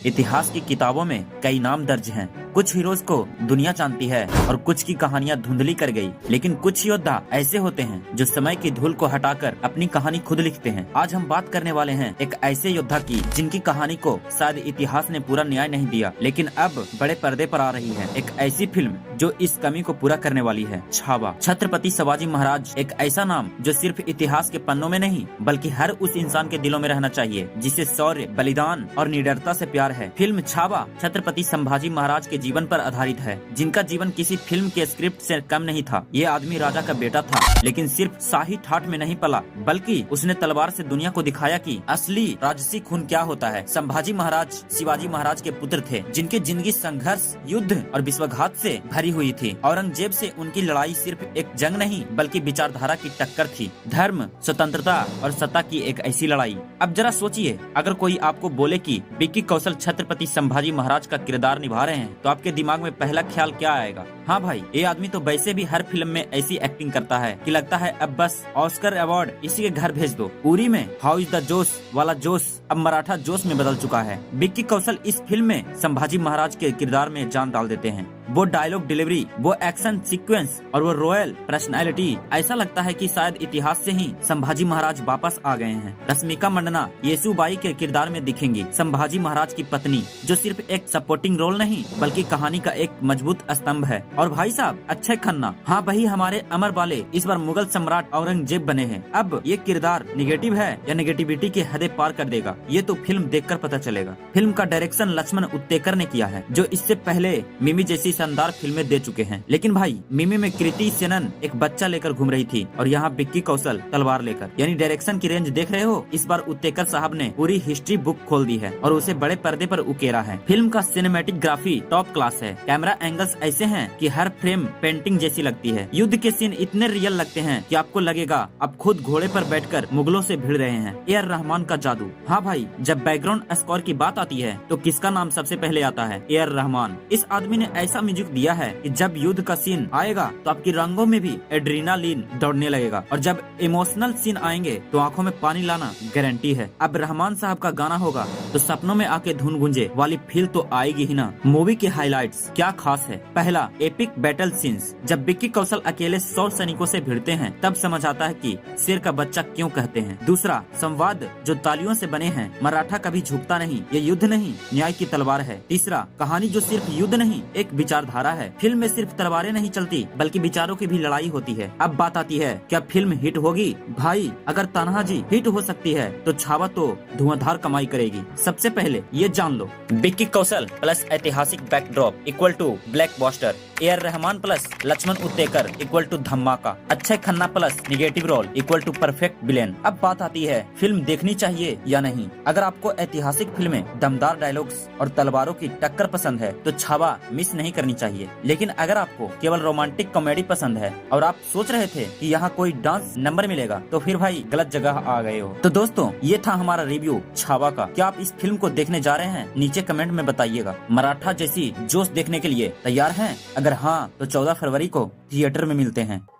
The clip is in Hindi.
इतिहास की किताबों में कई नाम दर्ज हैं। कुछ हीरोज को दुनिया जानती है और कुछ की कहानियां धुंधली कर गई, लेकिन कुछ योद्धा ऐसे होते हैं जो समय की धूल को हटाकर अपनी कहानी खुद लिखते हैं। आज हम बात करने वाले हैं एक ऐसे योद्धा की जिनकी कहानी को शायद इतिहास ने पूरा न्याय नहीं दिया, लेकिन अब बड़े पर्दे पर आ रही है एक ऐसी फिल्म जो इस कमी को पूरा करने वाली है। छावा। छत्रपति शिवाजी महाराज एक ऐसा नाम जो सिर्फ इतिहास के पन्नों में नहीं बल्कि हर उस इंसान के दिलों में रहना चाहिए जिसे शौर्य, बलिदान और निडरता से प्यार है। फिल्म छावा छत्रपति संभाजी महाराज के जीवन पर आधारित है, जिनका जीवन किसी फिल्म के स्क्रिप्ट से कम नहीं था। ये आदमी राजा का बेटा था, लेकिन सिर्फ शाही ठाठ में नहीं पला, बल्कि उसने तलवार से दुनिया को दिखाया कि असली राजसी खून क्या होता है। संभाजी महाराज शिवाजी महाराज के पुत्र थे, जिनकी जिंदगी संघर्ष, युद्ध और विश्वघात से भरी हुई थी। औरंगजेब से उनकी लड़ाई सिर्फ एक जंग नहीं बल्कि विचारधारा की टक्कर थी। धर्म, स्वतंत्रता और सत्ता की एक ऐसी लड़ाई। अब जरा सोचिए, अगर कोई आपको बोले कि विक्की कौशल छत्रपति संभाजी महाराज का किरदार निभा रहे हैं, तो आपके दिमाग में पहला ख्याल क्या आएगा? हाँ भाई, ये आदमी तो वैसे भी हर फिल्म में ऐसी एक्टिंग करता है कि लगता है अब बस ऑस्कर अवार्ड इसी के घर भेज दो। उरी में हाउ इज द जोश वाला जोश अब मराठा जोश में बदल चुका है। विक्की कौशल इस फिल्म में संभाजी महाराज के किरदार में जान डाल देते हैं। वो डायलॉग डिलीवरी, वो एक्शन सीक्वेंस और वो रॉयल पर्सनैलिटी, ऐसा लगता है कि शायद इतिहास से ही संभाजी महाराज वापस आ गए हैं। रश्मिका मंडना येसुबाई के किरदार में दिखेंगी, संभाजी महाराज की पत्नी, जो सिर्फ एक सपोर्टिंग रोल नहीं बल्कि कहानी का एक मजबूत स्तंभ है। और भाई साहब अक्षय खन्ना, हाँ भाई, हमारे अमर वाले इस बार मुगल सम्राट औरंगजेब बने हैं। अब ये किरदार निगेटिव है या निगेटिविटी की हदें पार कर देगा, ये तो फिल्म देखकर पता चलेगा। फिल्म का डायरेक्शन लक्ष्मण उत्तेकर ने किया है, जो इससे पहले मिमी जैसी शानदार फिल्में दे चुके हैं। लेकिन भाई, मिमी में कृति सेनन एक बच्चा लेकर घूम रही थी और यहाँ विक्की कौशल तलवार लेकर, यानी डायरेक्शन की रेंज देख रहे हो। इस बार उत्तेकर साहब ने पूरी हिस्ट्री बुक खोल दी है और उसे बड़े पर्दे पर उकेरा है। फिल्म का सिनेमैटिक ग्राफी टॉप क्लास है। कैमरा एंगल्स ऐसे हैं कि हर फ्रेम पेंटिंग जैसी लगती है। युद्ध के सीन इतने रियल लगते हैं कि आपको लगेगा आप खुद घोड़े पर बैठकर मुगलों से भिड़ रहे हैं। ए आर रहमान का जादू। हाँ भाई, जब बैकग्राउंड स्कोर की बात आती है तो किसका नाम सबसे पहले आता है? ए आर रहमान। इस आदमी ने ऐसा म्यूजिक दिया है कि जब युद्ध का सीन आएगा तो आपकी रंगों में भी एड्रेनालिन दौड़ने लगेगा, और जब इमोशनल सीन आएंगे तो आंखों में पानी लाना गारंटी है। अब रहमान साहब का गाना होगा तो सपनों में आके धुन गुंजे वाली फील तो आएगी ही ना। मूवी के हाइलाइट्स क्या खास है? पहला, एपिक बैटल सीन्स। जब विक्की कौशल अकेले 100 सैनिकों से भिड़ते हैं तब समझ आता है कि शेर का बच्चा क्यों कहते हैं। दूसरा, संवाद जो तालियों से बने हैं। मराठा कभी झुकता नहीं, ये युद्ध नहीं न्याय की तलवार है। तीसरा, कहानी जो सिर्फ युद्ध नहीं एक विचारधारा है। फिल्म में सिर्फ तलवारें नहीं चलती बल्कि विचारों की भी लड़ाई होती है। अब बात आती है, क्या फिल्म हिट होगी? भाई, अगर तान्हाजी हिट हो सकती है तो छावा तो धुआंधार कमाई करेगी। सबसे पहले ये जान लो, विक्की कौशल प्लस ऐतिहासिक backdrop equal to blockbuster. A R Rahman plus Laxman Utekar equal to धमाका। Akshaye Khanna plus negative role equal to perfect villain. अब बात आती है, फिल्म देखनी चाहिए या नहीं। अगर आपको ऐतिहासिक फिल्में, दमदार डायलॉग्स और तलवारों की टक्कर पसंद है तो छावा मिस नहीं करनी चाहिए। लेकिन अगर आपको केवल रोमांटिक कॉमेडी पसंद है और आप सोच रहे थे कि यहाँ कोई डांस नंबर मिलेगा, तो फिर भाई गलत जगह आ गए हो। तो दोस्तों, ये था हमारा रिव्यू छावा का। क्या आप इस फिल्म को देखने जा रहे हैं? नीचे कमेंट में बताइएगा। मराठा जैसी जोश देखने के लिए तैयार हैं? अगर हाँ, तो 14 फरवरी को थिएटर में मिलते हैं।